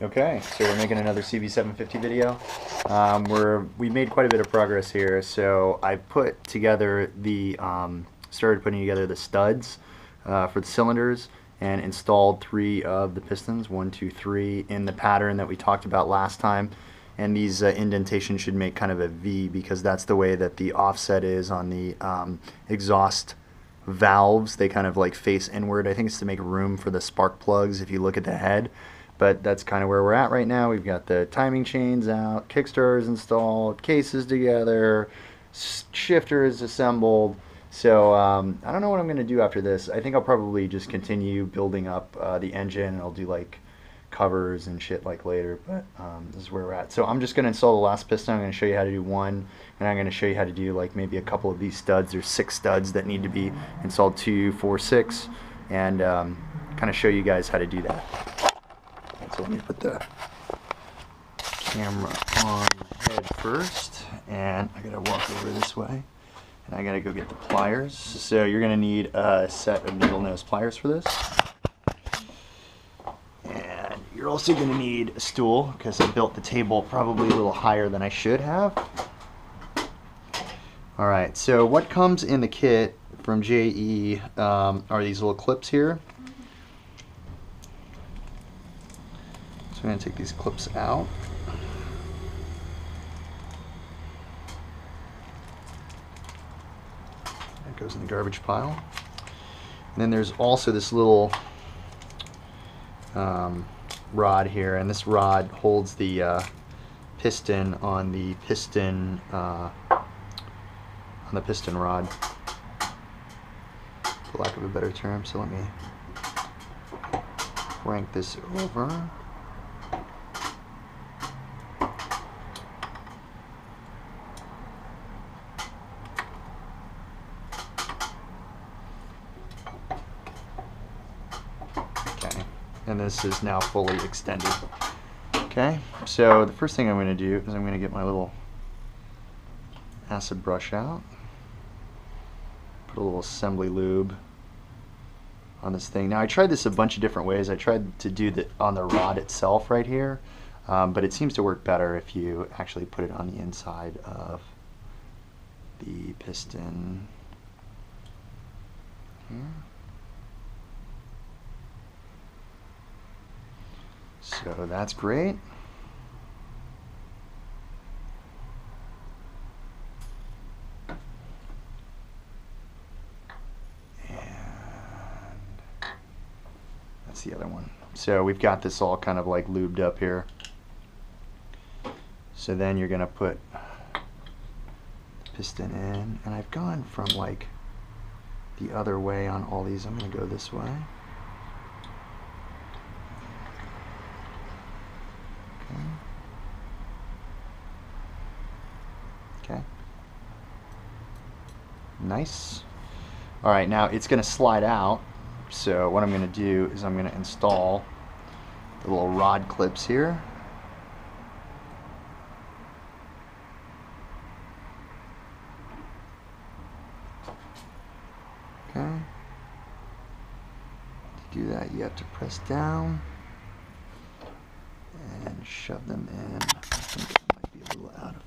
Okay, so we're making another CB750 video. We made quite a bit of progress here. So I put together started putting together the studs for the cylinders and installed 3 of the pistons, 1, 2, 3, in the pattern that we talked about last time. And these indentations should make kind of a V because that's the way that the offset is on the exhaust valves. They kind of like face inward. I think it's to make room for the spark plugs if you look at the head. But that's kind of where we're at right now. We've got the timing chains out, kickstarters installed, cases together, shifter is assembled. So I don't know what I'm going to do after this. I think I'll probably just continue building up the engine, and I'll do like covers and shit like later. But this is where we're at. So I'm just going to install the last piston. I'm going to show you how to do one, and I'm going to show you how to do like maybe a couple of these studs. There's 6 studs that need to be installed, 2, 4, 6, and kind of show you guys how to do that. So let me put the camera on head first, and I gotta walk over this way, and I gotta go get the pliers. So you're gonna need a set of needle nose pliers for this, and you're also gonna need a stool because I built the table probably a little higher than I should have. All right, so what comes in the kit from JE are these little clips here. So I'm going to take these clips out. That goes in the garbage pile. And then there's also this little rod here, and this rod holds the piston on the piston rod, for lack of a better term. So let me crank this over. And this is now fully extended. Okay, so the first thing I'm going to do is I'm going to get my little acid brush out, put a little assembly lube on this thing. Now I tried this a bunch of different ways. I tried to do that on the rod itself right here, but it seems to work better if you actually put it on the inside of the piston here. So that's great. And that's the other one. So we've got this all kind of like lubed up here. So then you're going to put the piston in. And I've gone from like the other way on all these. I'm going to go this way. Okay. Nice. All right, now it's going to slide out. So what I'm going to do is I'm going to install the little rod clips here. Okay. To do that, you have to press down and shove them in. I think it might be a little out of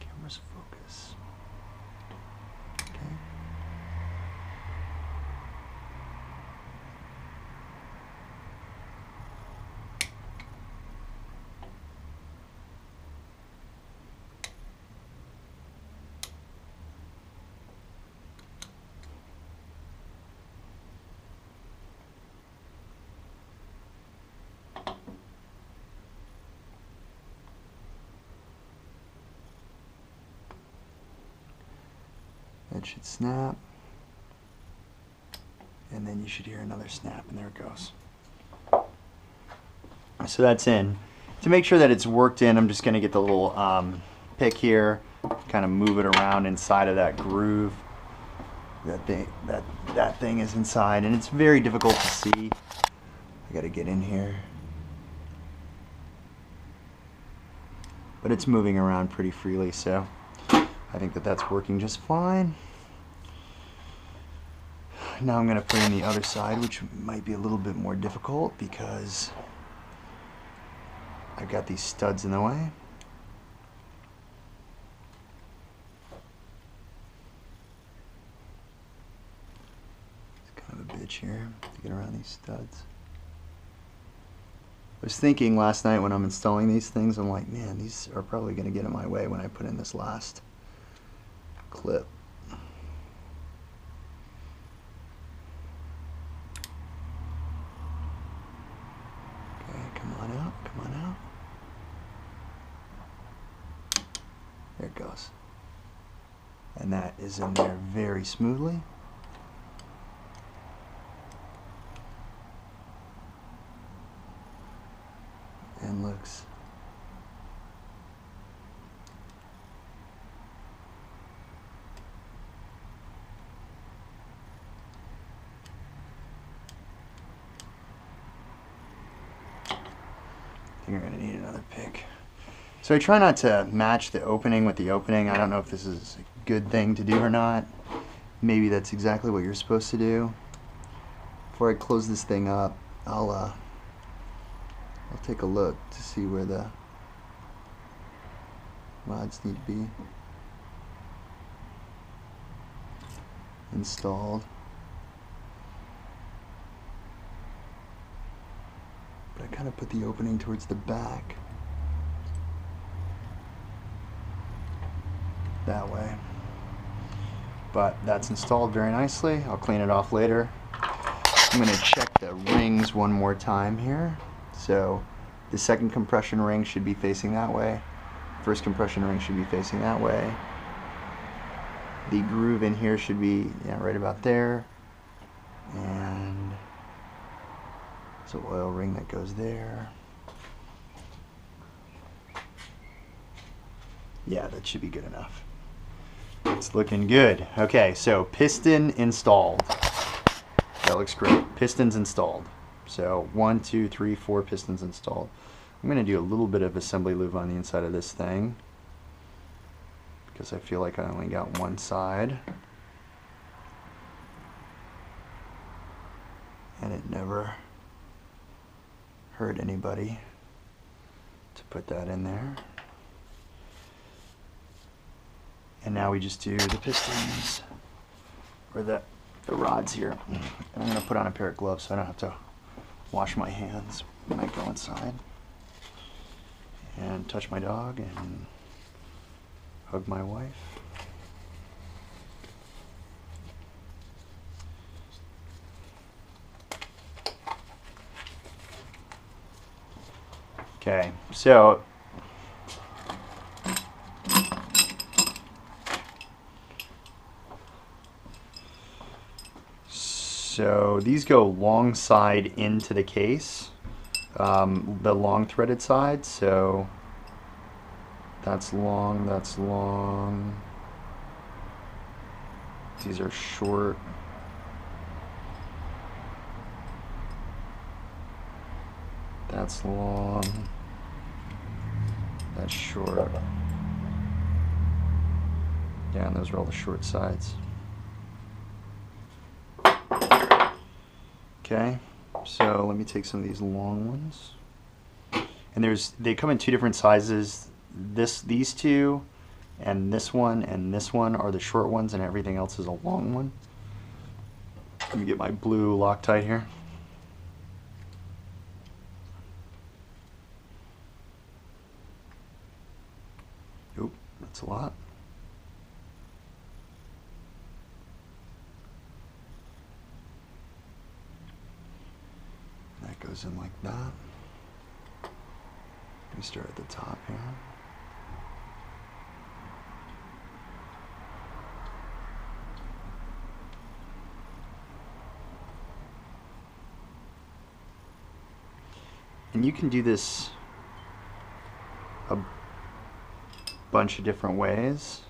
camera's focus. Okay. That should snap, and then you should hear another snap, and there it goes. So that's in. To make sure that it's worked in, I'm just going to get the little pick here, kind of move it around inside of that groove. That thing is inside, and it's very difficult to see. I got to get in here, but it's moving around pretty freely, so I think that that's working just fine. Now I'm going to put in the other side, which might be a little bit more difficult because I've got these studs in the way. It's kind of a bitch here to get around these studs. I was thinking last night when I'm installing these things, I'm like, man, these are probably going to get in my way when I put in this last clip. Okay, come on out, come on out. There it goes. And that is in there very smoothly. And looks I think we're going to need another pick. So I try not to match the opening with the opening. I don't know if this is a good thing to do or not. Maybe that's exactly what you're supposed to do. Before I close this thing up, I'll take a look to see where the rods need to be installed. But I kind of put the opening towards the back. That way. But that's installed very nicely. I'll clean it off later. I'm going to check the rings one more time here. So the second compression ring should be facing that way. First compression ring should be facing that way. The groove in here should be right about there. And there's an oil ring that goes there. Yeah, that should be good enough. It's looking good. Okay, so piston installed. That looks great. Pistons installed. So 1, 2, 3, 4 pistons installed. I'm going to do a little bit of assembly lube on the inside of this thing because I feel like I only got one side. And it never hurt anybody to put that in there. And now we just do the pistons, or the rods here. And I'm going to put on a pair of gloves so I don't have to wash my hands when I go inside. And touch my dog and hug my wife. Okay, so these go long side into the case, the long threaded side, so that's long, that's long. These are short. That's long. That's short. Yeah, and those are all the short sides. Okay, so let me take some of these long ones. And they come in two different sizes. These two, and this one are the short ones, and everything else is a long one. Let me get my blue Loctite here. Oop, that's a lot. That goes in like that. Let me start at the top here. And you can do this a bunch of different ways.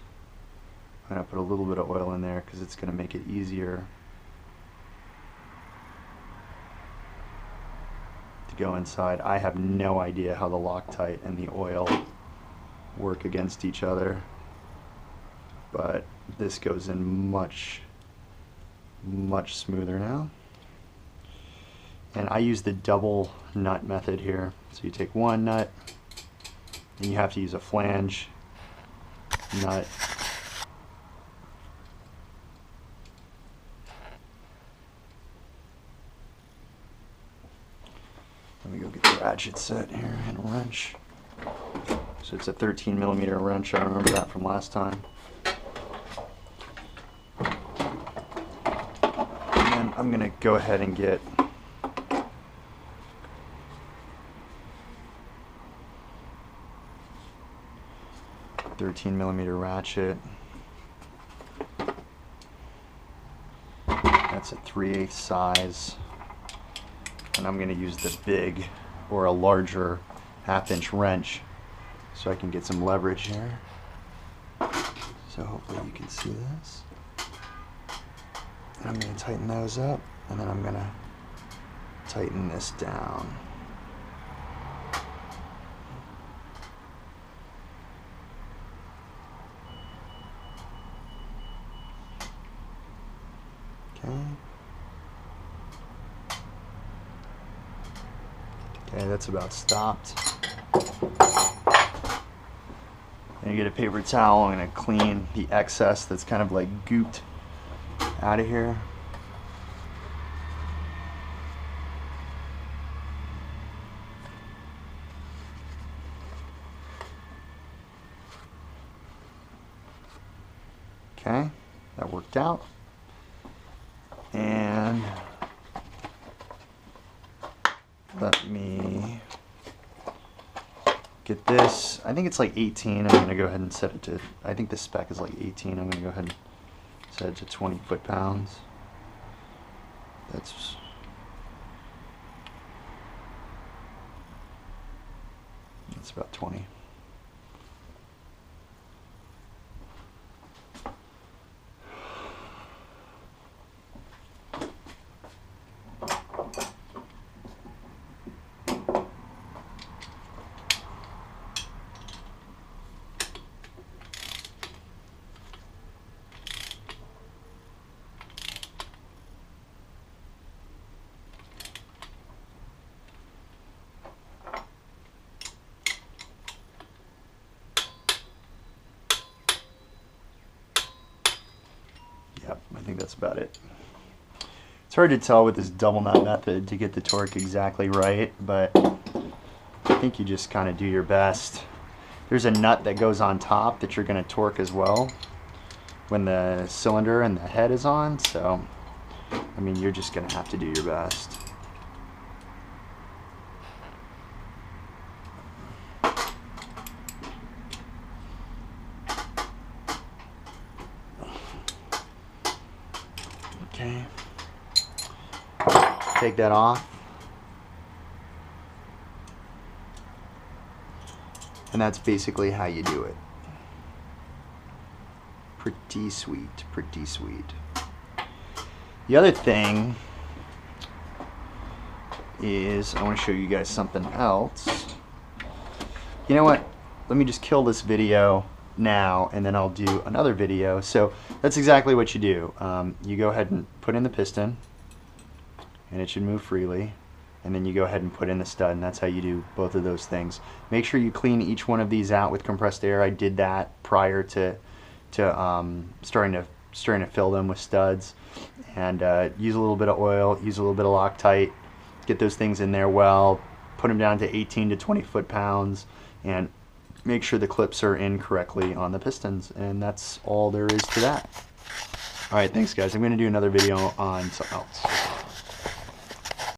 I'm going to put a little bit of oil in there because it's going to make it easier to go inside. I have no idea how the Loctite and the oil work against each other, but this goes in much smoother now. And I use the double nut method here. So you take one nut, and you have to use a flange nut. Let me go get the ratchet set here and a wrench. So it's a 13mm wrench. I remember that from last time. And then I'm going to go ahead and get a 13mm ratchet. That's a 3/8 size. And I'm going to use the big or a larger 1/2-inch wrench so I can get some leverage here. So hopefully you can see this. And I'm going to tighten those up, and then I'm going to tighten this down. Okay. Okay, that's about stopped. Then you get a paper towel. I'm going to clean the excess that's kind of like gooped out of here. Okay, that worked out. And let me get this. I think it's like 18. I'm going to go ahead and set it to, I think the spec is like 18. I'm going to go ahead and set it to 20 foot-pounds. That's about 20. Yep, I think that's about it. It's hard to tell with this double nut method to get the torque exactly right, but I think you just kind of do your best. There's a nut that goes on top that you're going to torque as well when the cylinder and the head is on, so I mean, you're just going to have to do your best. Okay, take that off, and that's basically how you do it. Pretty sweet, pretty sweet. The other thing is I want to show you guys something else. You know what? Let me just kill this video now, and then I'll do another video. So that's exactly what you do. You go ahead and put in the piston, and it should move freely, and then you go ahead and put in the stud, and that's how you do both of those things. Make sure you clean each one of these out with compressed air. I did that prior to starting to fill them with studs, and use a little bit of oil, use a little bit of Loctite, get those things in there well, put them down to 18 to 20 foot-pounds, and make sure the clips are in correctly on the pistons, and that's all there is to that. Alright, thanks guys. I'm going to do another video on something else.